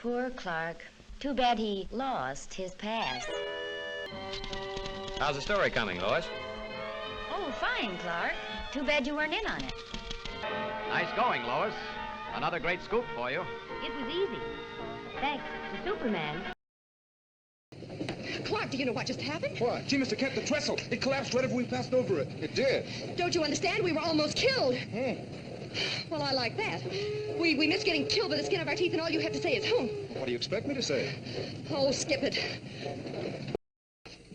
Poor Clark. Too bad he lost his past. How's the story coming, Lois? Oh, fine, Clark. Too bad you weren't in on it. Nice going, Lois. Another great scoop for you. It was easy. Thanks to Superman. Clark, do you know what just happened? What? Gee, Mr. Kent, the trestle. It collapsed right after we passed over it. It did. Don't you understand? We were almost killed. Well, I like that. We missed getting killed by the skin of our teeth, and all you have to say is, What do you expect me to say? Oh, skip it.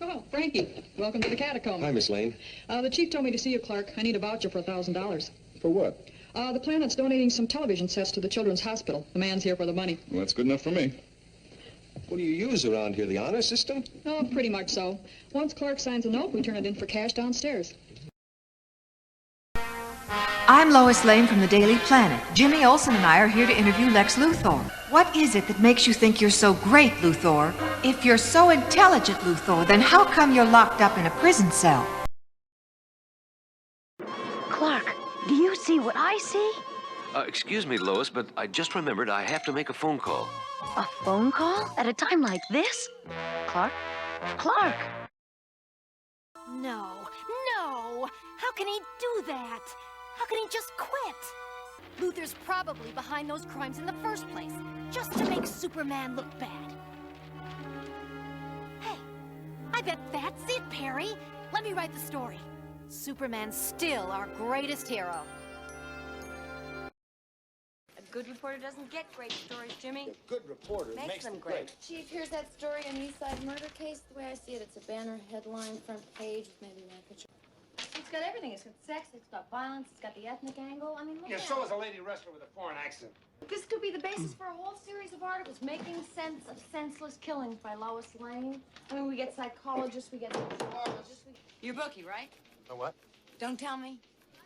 Oh, Frankie, welcome to the catacombs. Hi, Miss Lane. The chief told me to see you, Clark. I need a voucher for $1,000. For what? The planet's donating some television sets to the Children's Hospital. The man's here for the money. Well, that's good enough for me. What do you use around here, the honor system? Oh, pretty much so. Once Clark signs a note, we turn it in for cash downstairs. I'm Lois Lane from the Daily Planet. Jimmy Olsen and I are here to interview Lex Luthor. What is it that makes you think you're so great, Luthor? If you're so intelligent, Luthor, then how come you're locked up in a prison cell? Clark, do you see what I see? Excuse me, Lois, but I just remembered I have to make a phone call. A phone call? At a time like this? Clark? Clark! No. How can he do that? How can he just quit? Luthor's probably behind those crimes in the first place, just to make Superman look bad. Hey, I bet that's it, Perry. Let me write the story. Superman's still our greatest hero. A good reporter doesn't get great stories, Jimmy. A good reporter makes them great. Chief, here's that story on the East Side murder case. The way I see it, it's a banner headline, front page, with maybe one picture. It's got everything. It's got sex, it's got violence, it's got the ethnic angle. I mean, look at so is a lady wrestler with a foreign accent. This could be the basis for a whole series of articles. Making sense of senseless killings by Lois Lane. I mean, we get psychologists, we get sociologists. You're Bookie, right? A what? Don't tell me.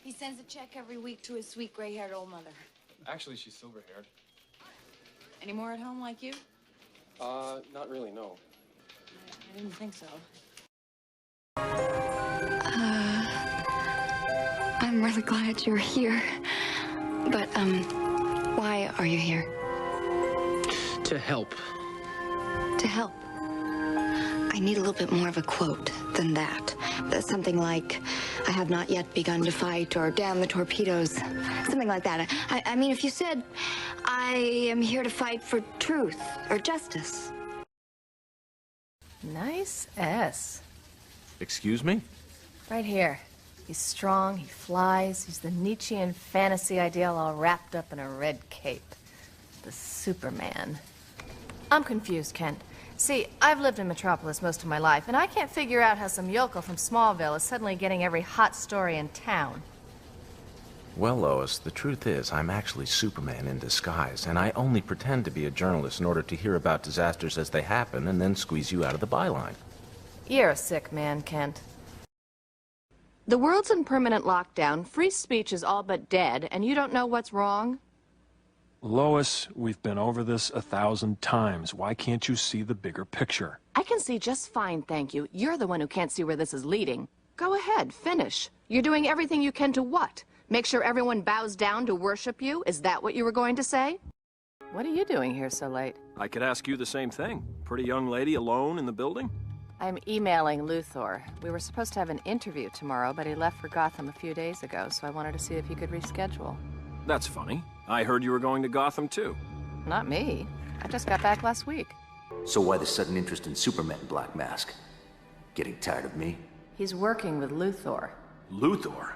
He sends a check every week to his sweet gray-haired old mother. Actually, she's silver-haired. Any more at home like you? Not really, no. I didn't think so. I'm really glad you're here. But, why are you here? To help. To help. I need a little bit more of a quote than that. Something like, I have not yet begun to fight, or damn the torpedoes. Something like that. I mean, if you said, I am here to fight for truth or justice. Nice S. Excuse me? Right here. He's strong, he flies, he's the Nietzschean fantasy ideal all wrapped up in a red cape. The Superman. I'm confused, Kent. See, I've lived in Metropolis most of my life, and I can't figure out how some yokel from Smallville is suddenly getting every hot story in town. Well, Lois, the truth is I'm actually Superman in disguise, and I only pretend to be a journalist in order to hear about disasters as they happen and then squeeze you out of the byline. You're a sick man, Kent. The world's in permanent lockdown, free speech is all but dead, and you don't know what's wrong? Lois, we've been over this 1,000 times. Why can't you see the bigger picture? I can see just fine, thank you. You're the one who can't see where this is leading. Go ahead, finish. You're doing everything you can to what? Make sure everyone bows down to worship you? Is that what you were going to say? What are you doing here so late? I could ask you the same thing. Pretty young lady alone in the building? I'm emailing Luthor. We were supposed to have an interview tomorrow, but he left for Gotham a few days ago, so I wanted to see if he could reschedule. That's funny. I heard you were going to Gotham, too. Not me. I just got back last week. So why the sudden interest in Superman Black Mask? Getting tired of me? He's working with Luthor. Luthor?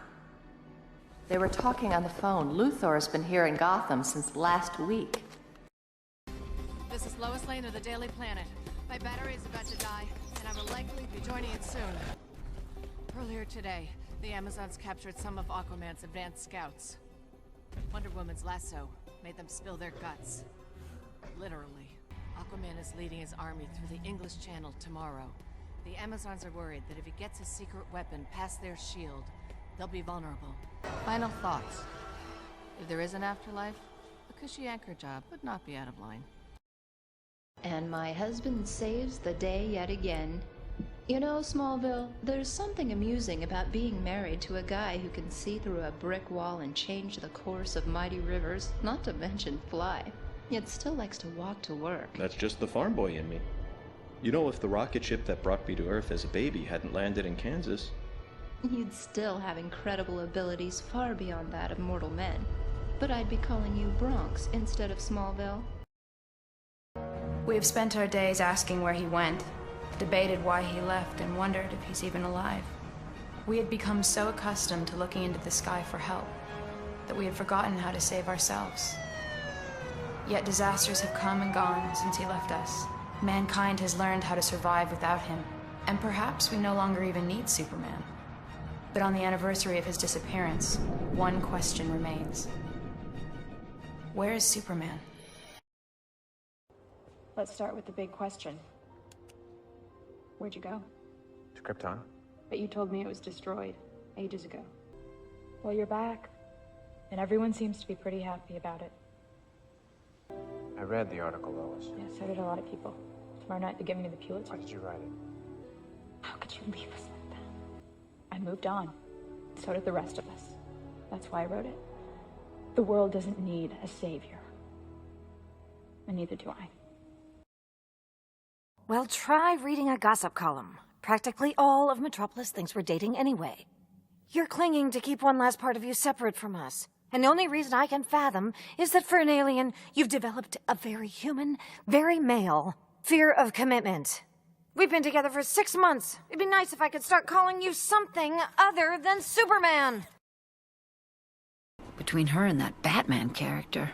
They were talking on the phone. Luthor's been here in Gotham since last week. This is Lois Lane of the Daily Planet. My battery is about to die, and I will likely be joining it soon. Earlier today, the Amazons captured some of Aquaman's advanced scouts. Wonder Woman's lasso made them spill their guts. Literally. Aquaman is leading his army through the English Channel tomorrow. The Amazons are worried that if he gets his secret weapon past their shield, they'll be vulnerable. Final thoughts. If there is an afterlife, a cushy anchor job would not be out of line. And my husband saves the day yet again. You know, Smallville, there's something amusing about being married to a guy who can see through a brick wall and change the course of mighty rivers, not to mention fly. Yet still likes to walk to work. That's just the farm boy in me. You know, if the rocket ship that brought me to Earth as a baby hadn't landed in Kansas... You'd still have incredible abilities far beyond that of mortal men. But I'd be calling you Bronx instead of Smallville. We have spent our days asking where he went, debated why he left, and wondered if he's even alive. We had become so accustomed to looking into the sky for help that we had forgotten how to save ourselves. Yet disasters have come and gone since he left us. Mankind has learned how to survive without him, and perhaps we no longer even need Superman. But on the anniversary of his disappearance, one question remains. Where is Superman? Let's start with the big question. Where'd you go? To Krypton? But you told me it was destroyed ages ago. Well, you're back, and everyone seems to be pretty happy about it. I read the article, Lois. Yeah, so did a lot of people. Tomorrow night they're giving me the Pulitzer. Why did you write it? How could you leave us like that? I moved on. So did the rest of us. That's why I wrote it. The world doesn't need a savior. And neither do I. Well, try reading a gossip column. Practically all of Metropolis thinks we're dating anyway. You're clinging to keep one last part of you separate from us. And the only reason I can fathom is that for an alien, you've developed a very human, very male fear of commitment. We've been together for 6 months. It'd be nice if I could start calling you something other than Superman. Between her and that Batman character,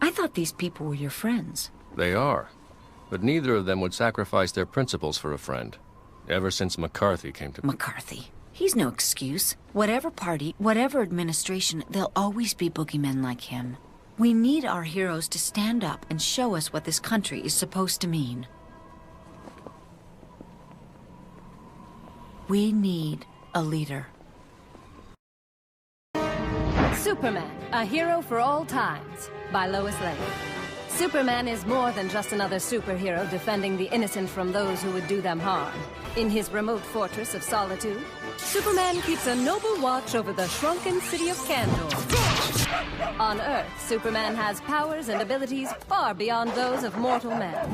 I thought these people were your friends. They are. But neither of them would sacrifice their principles for a friend. Ever since McCarthy came to... McCarthy? He's no excuse. Whatever party, whatever administration, there'll always be boogeymen like him. We need our heroes to stand up and show us what this country is supposed to mean. We need a leader. Superman, a hero for all times, by Lois Lane. Superman is more than just another superhero defending the innocent from those who would do them harm. In his remote fortress of solitude, Superman keeps a noble watch over the shrunken city of Kandor. On Earth, Superman has powers and abilities far beyond those of mortal men.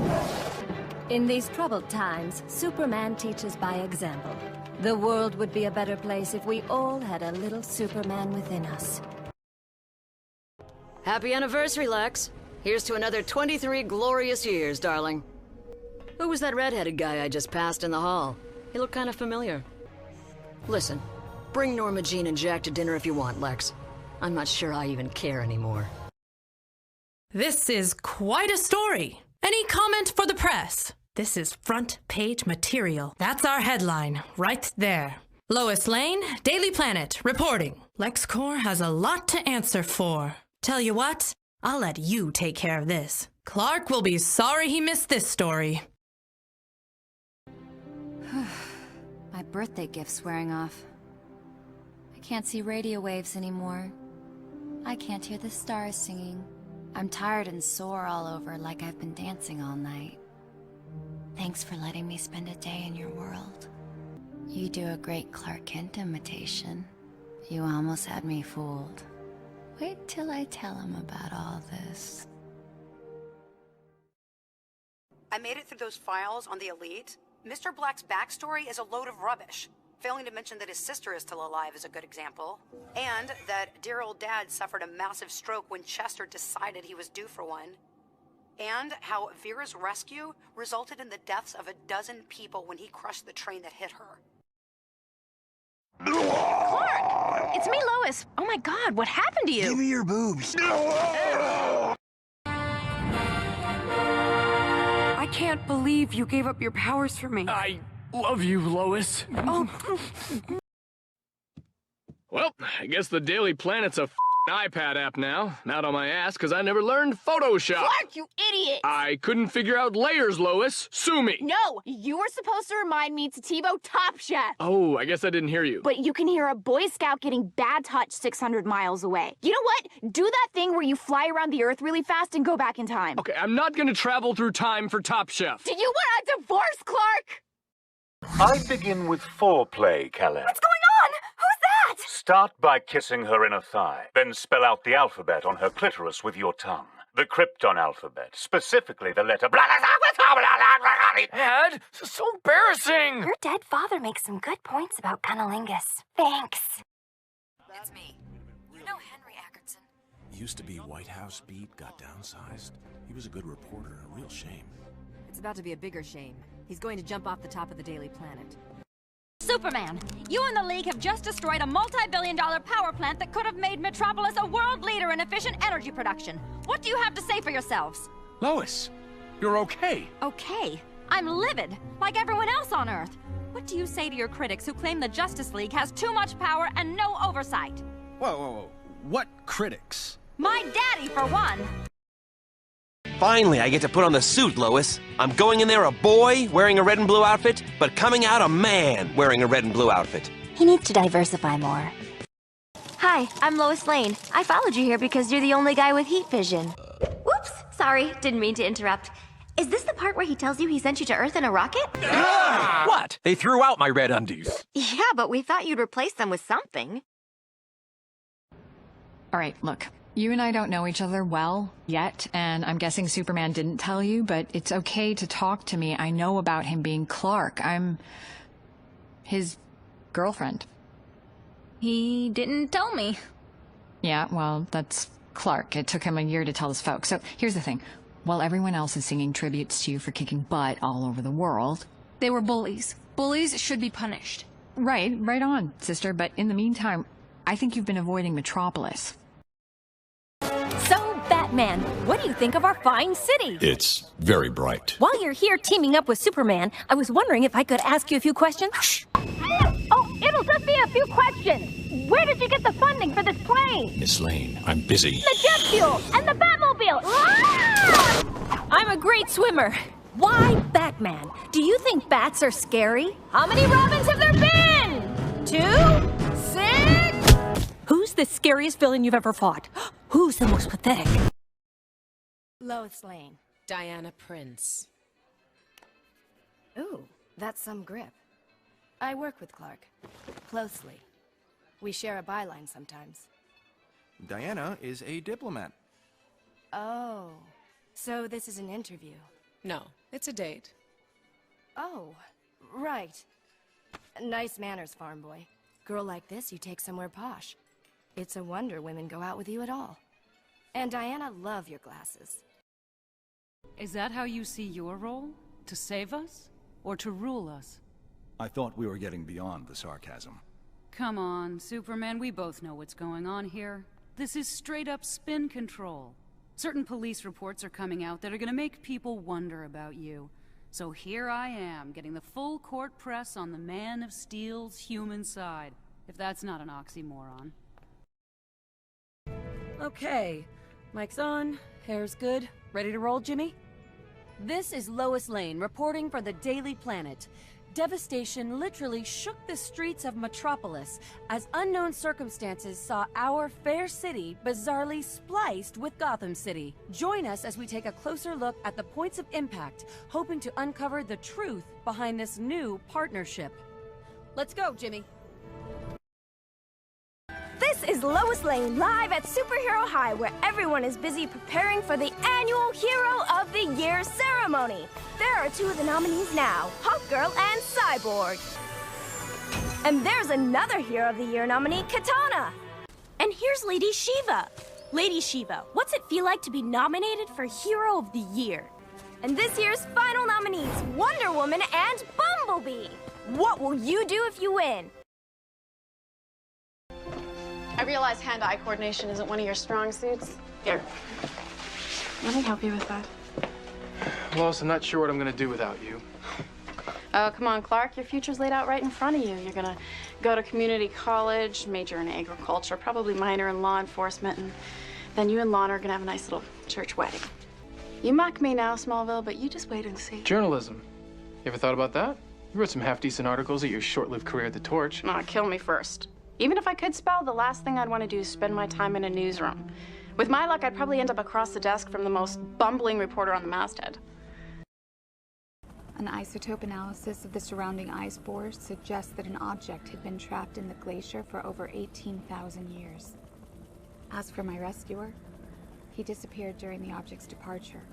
In these troubled times, Superman teaches by example. The world would be a better place if we all had a little Superman within us. Happy anniversary, Lex. Here's to another 23 glorious years, darling. Who was that red-headed guy I just passed in the hall? He looked kind of familiar. Listen, bring Norma Jean and Jack to dinner if you want, Lex. I'm not sure I even care anymore. This is quite a story. Any comment for the press? This is front page material. That's our headline, right there. Lois Lane, Daily Planet, reporting. LexCorp has a lot to answer for. Tell you what, I'll let you take care of this. Clark will be sorry he missed this story. My birthday gift's wearing off. I can't see radio waves anymore. I can't hear the stars singing. I'm tired and sore all over like I've been dancing all night. Thanks for letting me spend a day in your world. You do a great Clark Kent imitation. You almost had me fooled. Wait till I tell him about all this. I made it through those files on the Elite. Mr. Black's backstory is a load of rubbish. Failing to mention that his sister is still alive is a good example. And that dear old dad suffered a massive stroke when Chester decided he was due for one. And how Vera's rescue resulted in the deaths of 12 people when he crushed the train that hit her. Clark! It's me, Lois. Oh my God, what happened to you? Give me your boobs. I can't believe you gave up your powers for me. I love you, Lois. Oh. Well, I guess the Daily Planet's a iPad app now. Not on my ass, because I never learned Photoshop. Clark, you idiot! I couldn't figure out layers, Lois. Sue me. No, you were supposed to remind me to TiVo Top Chef. Oh, I guess I didn't hear you. But you can hear a Boy Scout getting bad touch 600 miles away. You know what? Do that thing where you fly around the Earth really fast and go back in time. Okay, I'm not going to travel through time for Top Chef. Do you want a divorce, Clark? I begin with foreplay, Calais. What's going on? Who's that? Start by kissing her inner thigh, then spell out the alphabet on her clitoris with your tongue. The Krypton alphabet, specifically the letter... Dad, this is so embarrassing! Your dead father makes some good points about cunnilingus. Thanks. It's me. You know Henry Ackerson? Used to be White House beat, got downsized. He was a good reporter, a real shame. It's about to be a bigger shame. He's going to jump off the top of the Daily Planet. Superman, you and the League have just destroyed a multi-billion-dollar power plant that could have made Metropolis a world leader in efficient energy production. What do you have to say for yourselves? Lois, you're okay. Okay. I'm livid, like everyone else on Earth. What do you say to your critics who claim the Justice League has too much power and no oversight? Whoa. What critics? My daddy, for one. Finally, I get to put on the suit, Lois. I'm going in there a boy wearing a red and blue outfit, but coming out a man wearing a red and blue outfit. He needs to diversify more. Hi, I'm Lois Lane. I followed you here because you're the only guy with heat vision. Whoops! Sorry, didn't mean to interrupt. Is this the part where he tells you he sent you to Earth in a rocket? What? They threw out my red undies. Yeah, but we thought you'd replace them with something. All right, look. You and I don't know each other well yet, and I'm guessing Superman didn't tell you, but it's okay to talk to me. I know about him being Clark. I'm his girlfriend. He didn't tell me. Yeah, well, that's Clark. It took him a year to tell his folks. So here's the thing. While everyone else is singing tributes to you for kicking butt all over the world... They were bullies. Bullies should be punished. Right on, sister. But in the meantime, I think you've been avoiding Metropolis. So, Batman, what do you think of our fine city? It's very bright. While you're here teaming up with Superman, I was wondering if I could ask you a few questions. Shh. Oh, it'll just be a few questions. Where did you get the funding for this plane? Miss Lane, I'm busy. The jet fuel and the Batmobile. Ah! I'm a great swimmer. Why Batman? Do you think bats are scary? How many Robins have there been? 2? 6? Who's the scariest villain you've ever fought? Who's the most pathetic? Lois Lane. Diana Prince. Ooh, that's some grip. I work with Clark. Closely. We share a byline sometimes. Diana is a diplomat. Oh, so this is an interview. No, it's a date. Oh, right. Nice manners, farm boy. Girl like this, you take somewhere posh. It's a wonder women go out with you at all. And Diana, love your glasses. Is that how you see your role? To save us? Or to rule us? I thought we were getting beyond the sarcasm. Come on, Superman, we both know what's going on here. This is straight-up spin control. Certain police reports are coming out that are gonna make people wonder about you. So here I am, getting the full court press on the Man of Steel's human side. If that's not an oxymoron. Okay, mic's on, hair's good. Ready to roll, Jimmy? This is Lois Lane reporting for the Daily Planet. Devastation literally shook the streets of Metropolis as unknown circumstances saw our fair city bizarrely spliced with Gotham City. Join us as we take a closer look at the points of impact, hoping to uncover the truth behind this new partnership. Let's go, Jimmy. This is Lois Lane live at Superhero High, where everyone is busy preparing for the annual Hero of the Year ceremony. There are 2 of the nominees now, Hawkgirl and Cyborg. And there's another Hero of the Year nominee, Katana. And here's Lady Shiva. Lady Shiva, what's it feel like to be nominated for Hero of the Year? And this year's final nominees, Wonder Woman and Bumblebee. What will you do if you win? I realize hand-eye coordination isn't one of your strong suits. Here, let me help you with that. Lois, I'm not sure what I'm gonna do without you. Oh, come on, Clark. Your future's laid out right in front of you. You're gonna go to community college, major in agriculture, probably minor in law enforcement, and then you and Lana are gonna have a nice little church wedding. You mock me now, Smallville, but you just wait and see. Journalism. You ever thought about that? You wrote some half-decent articles at your short-lived career at the Torch. Aw, kill me first. Even if I could spell, the last thing I'd want to do is spend my time in a newsroom. With my luck, I'd probably end up across the desk from the most bumbling reporter on the masthead. An isotope analysis of the surrounding ice bore suggests that an object had been trapped in the glacier for over 18,000 years. As for my rescuer, He disappeared during the object's departure.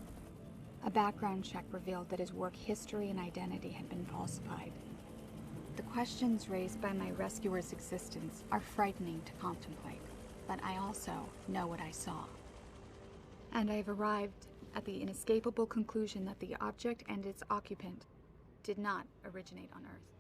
A background check revealed that his work history and identity had been falsified. The questions raised by my rescuer's existence are frightening to contemplate, but I also know what I saw. And I've arrived at the inescapable conclusion that the object and its occupant did not originate on Earth.